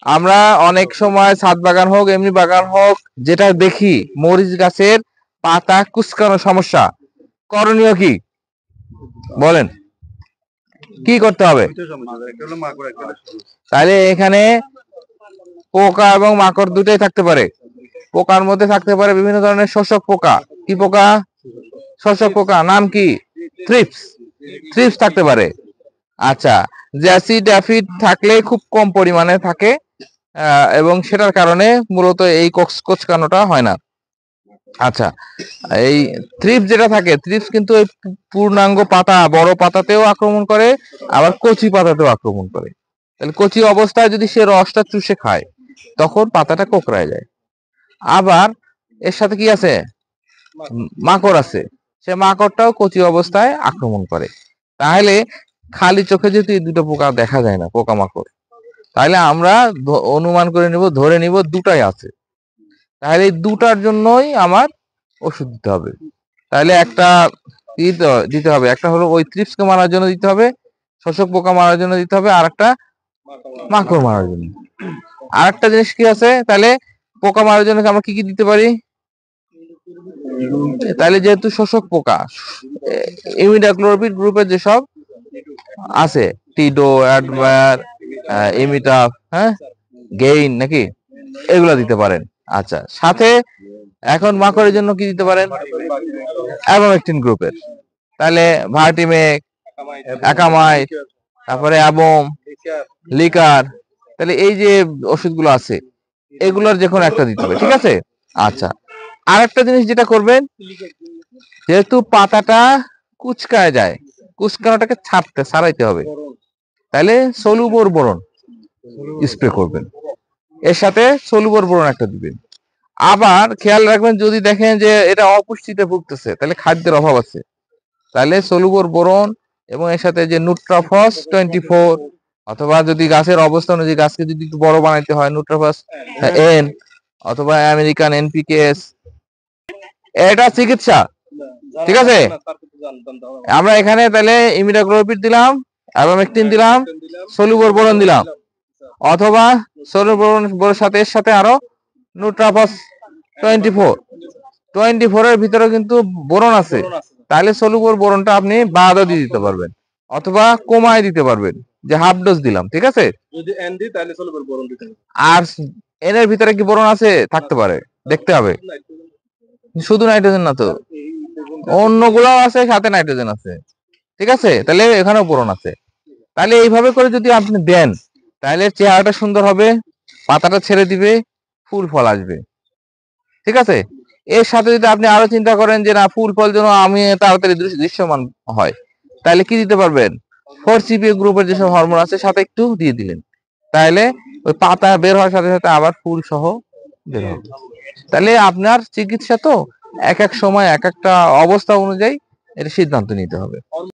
আমরা অনেক সময় ছাদ বাগান হোক এমনি বাগান হোক যেটা দেখি মরিচ গাছের পাতা কুঁচকানো সমস্যা, করণীয় কি বলেন? কি করতে হবে? তাহলে এখানে পোকা এবং মাকড় দুটোই থাকতে পারে। পোকার মধ্যে থাকতে পারে বিভিন্ন ধরনের শোষক পোকা। কি পোকা? শোষক পোকা। নাম কি? থ্রিপস। থ্রিপস থাকতে পারে। আচ্ছা, অ্যাসিড অ্যাফিড থাকলে খুব কম পরিমাণে থাকে, এবং সেটার কারণে মূলত এই কোঁচকানোটা হয় না। আচ্ছা, এই থ্রিপস যেটা থাকে, থ্রিপস কিন্তু এই পূর্ণাঙ্গ পাতা, বড় পাতাতেও আক্রমণ করে, আবার কচি পাতাতেও আক্রমণ করে। তাহলে কচি অবস্থায় যদি সে রসটা চুষে খায় তখন পাতাটা কোঁকড়ায় যায়। আবার এর সাথে কি আছে? মাকড় আছে। সে মাকড়টাও কচি অবস্থায় আক্রমণ করে। তাহলে খালি চোখে যেহেতু এই দুটো পোকা দেখা যায় না, পোকামাকড়, তাহলে আমরা অনুমান করে নিব, ধরে নিব দুটাই আছে। তাহলে এই দুটার জন্যই আমার ওষুধ দিতে হবে। তাহলে একটা দিতে হবে, একটা হলো ওই থ্রিপসকে মারার জন্য দিতে হবে, শোষক পোকা মারার জন্য দিতে হবে, আর একটা মাকড় মারার জন্য। আর একটা জিনিস কি আছে? তাহলে পোকা মারার জন্য আমরা কি কি দিতে পারি? তাহলে যেহেতু শোষক পোকা, ইমিডাক্লোপিড গ্রুপের যেসব আছে, টিডো, অ্যাডভায়ার, ইমিটাফ, হ্যাঁ, গেইন, নাকি এগুলো দিতে পারেন। আচ্ছা, সাথে এখন মাকড়ের জন্য কি দিতে পারেন? অ্যাবোমেকটিন গ্রুপের। তাহলে ভার্টিমেক, অ্যাকামাইট, তারপরে অ্যাবোম, লিকার। তাহলে এই যে ওষুধগুলো আছে এগুলোর যে কোনো একটা দিতে হবে, ঠিক আছে? আচ্ছা, আর একটা জিনিস যেটা করবেন, যেহেতু পাতাটা কুচকায় যায়, কুচকানোটাকে ছাড়াইতে হবে, তাহলে সলুবর বোরন স্প্রে করবেন, এর সাথে সলুবর বোরন একটা দিবেন। আবার খেয়াল রাখবেন, যদি দেখেন যে এটা অপুষ্টিতে ভুগতেছে, তাহলে খাদ্যের অভাব আছে, তাহলে সলুবর বোরন এবং এর সাথে যে নুট্রাফস 24, অথবা যদি গাছের অবস্থা অনুযায়ী গাছকে যদি একটু বড় বানাইতে হয়, নুট্রাফস এন অথবা আমেরিকান এনপিকেএস, এটা চিকিৎসা, ঠিক আছে? আমরা এখানে তাহলে ইমিডাক্লোপিড দিলাম, অ্যাবামেকটিন দিলাম, সলুবর বোরন দিলাম, অথবা সলুবর বোরনের সাথে এর সাথে আরো নুট্রাফস 24 এর ভিতরে কিন্তু বোরন আছে, তাহলে সলুবর বোরনটা আপনি বাদও দিয়ে দিতে পারবেন, অথবা কমায় দিতে পারবেন, যে হাফ ডোজ দিলাম, ঠিক আছে? যদি এন দিই তাহলে সলুবর বোরন দিতে হবে। আর এন এর ভিতরে কি বোরন আছে? থাকতে পারে, দেখতে হবে। শুধু নাইট্রোজেন না তো, অন্যগুলাও আছে, সাথে নাইট্রোজেন আছে, ঠিক আছে? তাহলে এখানেও বোরন আছে। তাহলে এইভাবে করে যদি আপনি দেন, তাহলে চেহারাটা সুন্দর হবে, পাতাটা ছেড়ে দিবে, ফুল ফল আসবে, ঠিক আছে? এর সাথে যদি আপনি আরো চিন্তা করেন যে না, ফুল ফল যেন আমি তাড়াতাড়ি দৃশ্যমান হয়, তাহলে কি দিতে পারবেন? 4-CPA গ্রুপের যেসব হরমোন আছে সাথে একটু দিয়ে দিলেন, তাহলে ওই পাতা বের হওয়ার সাথে সাথে আবার ফুল সহ বের হবে। তাহলে আপনার চিকিৎসা তো এক এক সময় এক একটা অবস্থা অনুযায়ী এর সিদ্ধান্ত নিতে হবে।